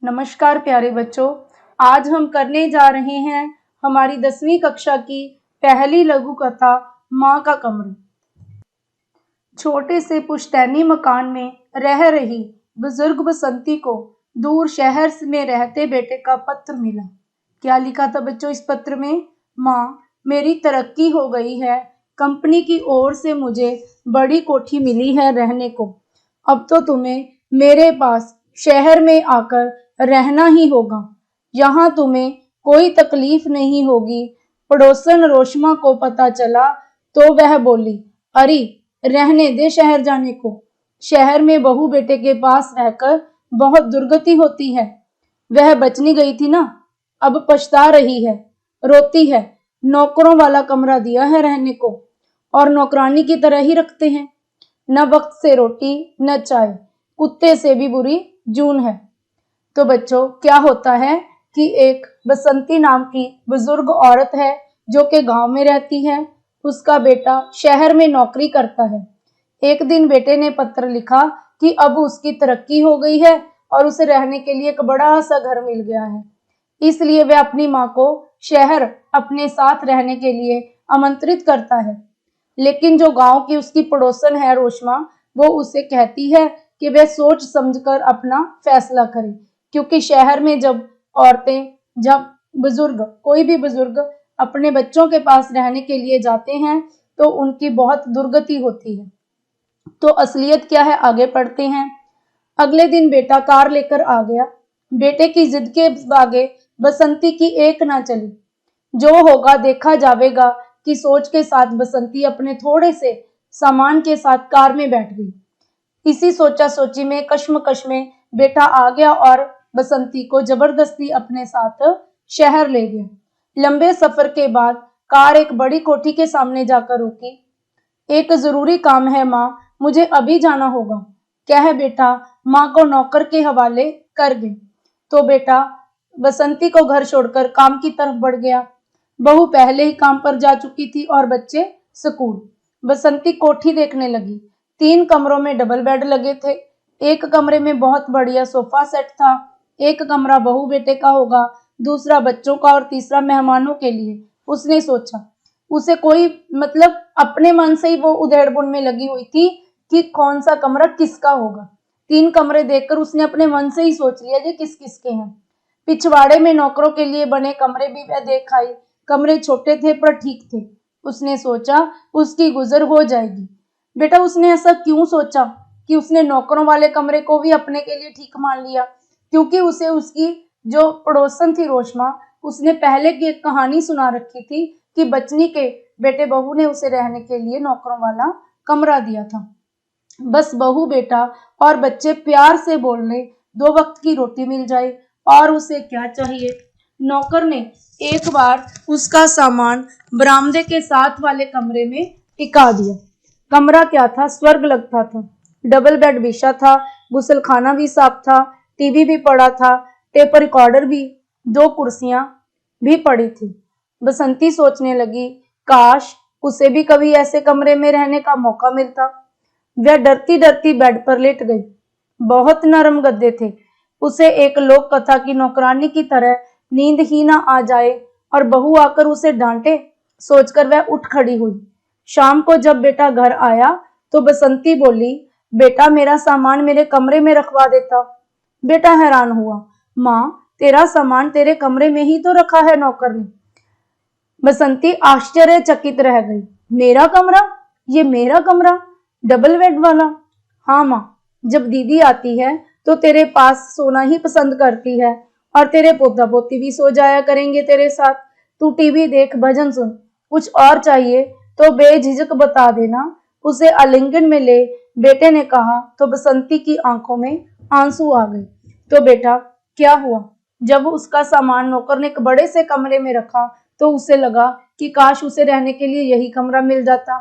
नमस्कार प्यारे बच्चों, आज हम करने जा रहे हैं हमारी 10वीं कक्षा की पहली लघु कथा माँ का कमरा। छोटे से पुश्तैनी मकान में रह रही बुजुर्ग बसंती को दूर शहर में रहते बेटे का पत्र मिला। क्या लिखा था बच्चों इस पत्र में? माँ, मेरी तरक्की हो गई है, कंपनी की ओर से मुझे बड़ी कोठी मिली है रहने को। अब तो तुम्हें मेरे पास शहर में आकर रहना ही होगा। यहाँ तुम्हें कोई तकलीफ नहीं होगी। पड़ोसन रोशमा को पता चला तो वह बोली, अरे रहने दे शहर जाने को। शहर में बहू बेटे के पास रहकर बहुत दुर्गति होती है। वह बचनी गई थी ना, अब पछता रही है, रोती है। नौकरों वाला कमरा दिया है रहने को और नौकरानी की तरह ही रखते हैं। न वक्त से रोटी न चाय, कुत्ते से भी बुरी जून है। तो बच्चों, क्या होता है कि एक बसंती नाम की बुजुर्ग औरत है जो कि गांव में रहती है। उसका बेटा शहर में नौकरी करता है। एक दिन बेटे ने पत्र लिखा कि अब उसकी तरक्की हो गई है और उसे रहने के लिए एक बड़ा सा घर मिल गया है। इसलिए वह अपनी माँ को शहर अपने साथ रहने के लिए आमंत्रित करता है। लेकिन जो गांव की उसकी पड़ोसन है रोशमा, वो उसे कहती है कि वह सोच समझकर अपना फैसला करे, क्योंकि शहर में जब कोई भी बुजुर्ग अपने बच्चों के पास रहने के लिए जाते हैं तो उनकी बहुत दुर्गति होती है। तो असलियत क्या है, आगे पढ़ते हैं। अगले दिन बेटा कार लेकर आ गया। बेटे की जिद के आगे बसंती की एक ना चली। जो होगा देखा जावेगा कि सोच के साथ बसंती अपने थोड़े से सामान के साथ कार में बैठ गई। इसी सोचा सोची में कश्मकश में बेटा आ गया और बसंती को जबरदस्ती अपने साथ शहर ले गया। लंबे सफर के बाद कार एक बड़ी कोठी के सामने जाकर रुकी। एक जरूरी काम है माँ, मुझे अभी जाना होगा, कह बेटा माँ को नौकर के हवाले कर गई। तो बेटा बसंती को घर छोड़कर काम की तरफ बढ़ गया। बहू पहले ही काम पर जा चुकी थी और बच्चे स्कूल। बसंती कोठी देखने लगी। 3 कमरों में डबल बेड लगे थे। एक कमरे में बहुत बढ़िया सोफा सेट था। एक कमरा बहू बेटे का होगा, दूसरा बच्चों का और तीसरा मेहमानों के लिए। उसने सोचा, उसे कोई अपने मन से ही वो उधेड़-बुन में लगी हुई थी कि कौन सा कमरा किसका होगा। 3 कमरे देखकर उसने अपने मन से ही सोच लिया ये किस किस के हैं। पिछवाड़े में नौकरों के लिए बने कमरे भी वह देख आई। कमरे छोटे थे पर ठीक थे। उसने सोचा उसकी गुजर हो जाएगी। बेटा उसने ऐसा क्यों सोचा कि उसने नौकरों वाले कमरे को भी अपने के लिए ठीक मान लिया? क्योंकि उसे उसकी जो पड़ोसन थी रोशमा, उसने पहले की एक कहानी सुना रखी थी कि बचनी के बेटे बहू ने उसे रहने के लिए नौकरों वाला कमरा दिया था। बस बहू बेटा और बच्चे प्यार से बोल ले, 2 वक्त की रोटी मिल जाए और उसे क्या चाहिए। नौकर ने एक बार उसका सामान बरामदे के साथ वाले कमरे में टिका दिया। कमरा क्या था, स्वर्ग लगता था। डबल बेड बिछा था, गुसलखाना भी साफ था, टीवी भी पड़ा था, टेप रिकॉर्डर भी, 2 कुर्सियां भी पड़ी थी। बसंती सोचने लगी, काश उसे भी कभी ऐसे कमरे में रहने का मौका मिलता। वह डरती डरती बेड पर लेट गई। बहुत नरम गद्दे थे। उसे एक लोक कथा की नौकरानी की तरह नींद ही ना आ जाए और बहू आकर उसे डांटे, सोचकर वह उठ खड़ी हुई। शाम को जब बेटा घर आया तो बसंती बोली, बेटा मेरा सामान मेरे कमरे में रखवा देता। बेटा हैरान हुआ, माँ तेरा सामान तेरे कमरे में ही तो रखा है नौकर ने। बसंती आश्चर्यचकित रह गई, मेरा कमरा? ये मेरा कमरा? डबल बेड वाला? हाँ माँ, जब दीदी आती है तो तेरे पास सोना ही पसंद करती है और तेरे पोता पोती भी सो जाया करेंगे तेरे साथ। तू टीवी देख, भजन सुन, कुछ और चाहिए तो बेझिझक बता देना। उसे आलिंगन में ले बेटे ने कहा तो बसंती की आंखों में आंसू आ गए। तो बेटा क्या हुआ? जब उसका सामान नौकर ने एक बड़े से कमरे में रखा तो उसे लगा कि काश उसे रहने के लिए यही कमरा मिल जाता,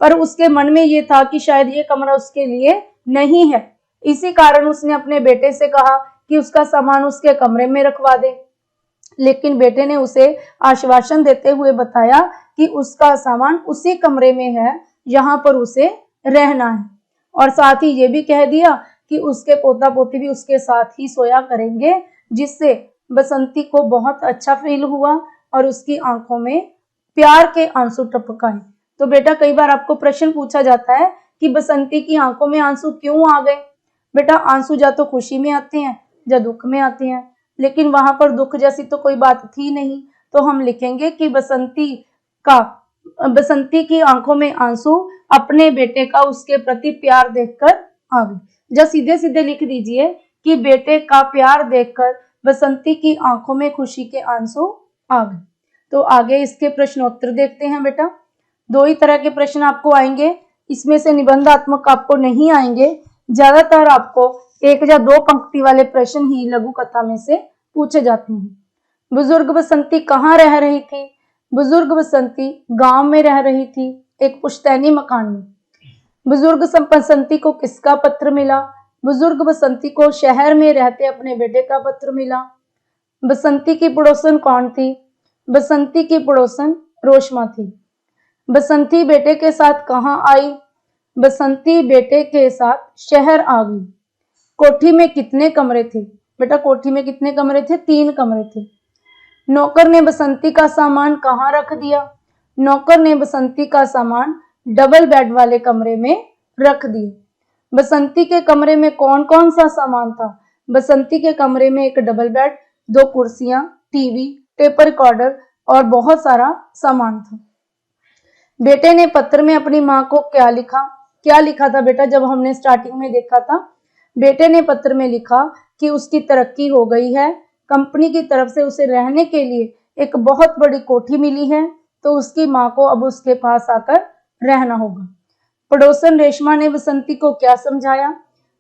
पर उसके मन में ये था कि शायद ये कमरा उसके लिए नहीं है। इसी कारण उसने अपने बेटे से कहा कि उसका सामान उसके कमरे में रखवा दे। लेकिन बेटे ने उसे आश्वासन देते हुए बताया कि उसका सामान उसी कमरे में है, यहाँ पर उसे रहना है, और साथ ही ये भी कह दिया कि उसके पोता पोती भी उसके साथ ही सोया करेंगे, जिससे बसंती को बहुत अच्छा फील हुआ और उसकी आंखों में प्यार के आंसू टपकाए। तो बेटा कई बार आपको प्रश्न पूछा जाता है कि बसंती की आंखों में आंसू क्यों आ गए। बेटा आंसू या तो खुशी में आते हैं या दुख में आते हैं, लेकिन वहां पर दुख जैसी तो कोई बात थी नहीं। तो हम लिखेंगे कि बसंती की आंखों में आंसू अपने बेटे का उसके प्रति प्यार देखकर आ गए। या सीधे सीधे लिख दीजिए कि बेटे का प्यार देखकर बसंती की आंखों में खुशी के आंसू आ गए। तो आगे इसके प्रश्नोत्तर देखते हैं बेटा। दो ही तरह के प्रश्न आपको आएंगे, इसमें से निबंधात्मक आपको नहीं आएंगे। ज्यादातर आपको एक या दो पंक्ति वाले प्रश्न ही लघु कथा में से पूछे जाते हैं। बुजुर्ग बसंती कहाँ रह रही थी? बुजुर्ग बसंती गांव में रह रही थी, एक पुश्तैनी मकान में। बुजुर्ग बसंती को किसका पत्र मिला? बुजुर्ग बसंती को शहर में रहते अपने बेटे का पत्र मिला। बसंती की पड़ोसन कौन थी? बसंती की पड़ोसन रोशमा थी। बसंती बेटे के साथ कहाँ आई? बसंती बेटे के साथ शहर आ गई। कोठी में कितने कमरे थे? बेटा कोठी में कितने कमरे थे? 3 कमरे थे। नौकर ने बसंती का सामान कहाँ रख दिया? नौकर ने बसंती का सामान डबल बेड वाले कमरे में रख दिया। बसंती के कमरे में कौन कौन सा सामान था? बसंती के कमरे में एक डबल बेड, 2 कुर्सियां, टीवी, टेप रिकॉर्डर और बहुत सारा सामान था। बेटे ने पत्र में अपनी माँ को क्या लिखा? क्या लिखा था बेटा? जब हमने स्टार्टिंग में देखा था, बेटे ने पत्र में लिखा कि उसकी तरक्की हो गई है, कंपनी की तरफ से उसे रहने के लिए एक बहुत बड़ी कोठी मिली है, तो उसकी माँ को अब उसके पास आकर रहना होगा। पड़ोसन रेशमा ने बसंती को क्या समझाया?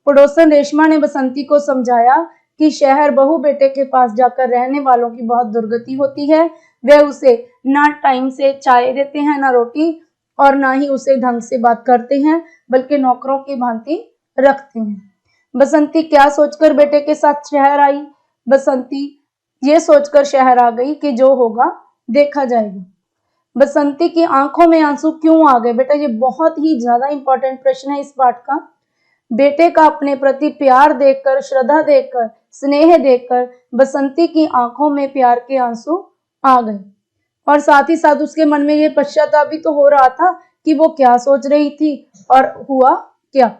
पड़ोसन रेशमा ने बसंती को समझाया कि शहर बहू बेटे के पास जाकर रहने वालों की बहुत दुर्गति होती है। वे उसे ना टाइम से चाय देते हैं, ना रोटी, और ना ही उसे ढंग से बात करते हैं, बल्कि नौकरों की भांति रखते हैं। बसंती क्या सोचकर बेटे के साथ शहर आई? बसंती ये सोचकर शहर आ गई कि जो होगा देखा जाएगा। बसंती की आंखों में आंसू क्यों आ गए? बेटा ये बहुत ही ज्यादा इंपॉर्टेंट प्रश्न है इस पाठ का। बेटे का अपने प्रति प्यार देखकर, श्रद्धा देखकर, स्नेह देखकर बसंती की आंखों में प्यार के आंसू आ गए, और साथ ही साथ उसके मन में ये पश्चाताप भी तो हो रहा था कि वो क्या सोच रही थी और हुआ क्या।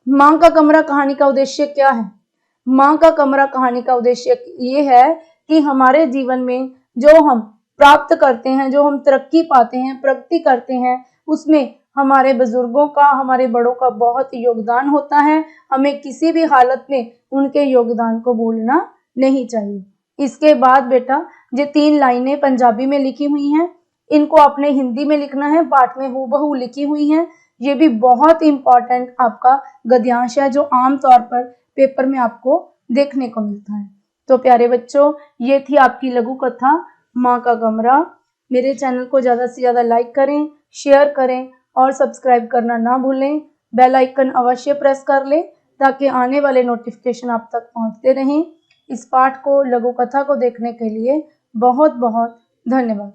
माँ का कमरा कहानी का उद्देश्य क्या है? माँ का कमरा कहानी का उद्देश्य ये है कि हमारे जीवन में जो हम प्राप्त करते हैं, जो हम तरक्की पाते हैं, प्रगति करते हैं, उसमें हमारे बुजुर्गों का, हमारे बड़ों का बहुत योगदान होता है। हमें किसी भी हालत में उनके योगदान को भूलना नहीं चाहिए। इसके बाद बेटा ये 3 लाइनें पंजाबी में लिखी हुई हैं, इनको आपने हिंदी में लिखना है, पाठ में हूबहू लिखी हुई हैं। ये भी बहुत इंपॉर्टेंट आपका गद्यांश है, जो आमतौर पर पेपर में आपको देखने को मिलता है। तो प्यारे बच्चों, ये थी आपकी लघु कथा माँ का कमरा। मेरे चैनल को ज़्यादा से ज़्यादा लाइक करें, शेयर करें और सब्सक्राइब करना ना भूलें। बेल आइकन अवश्य प्रेस कर लें ताकि आने वाले नोटिफिकेशन आप तक पहुँचते रहें। इस पाठ को, लघु कथा को देखने के लिए बहुत बहुत धन्यवाद।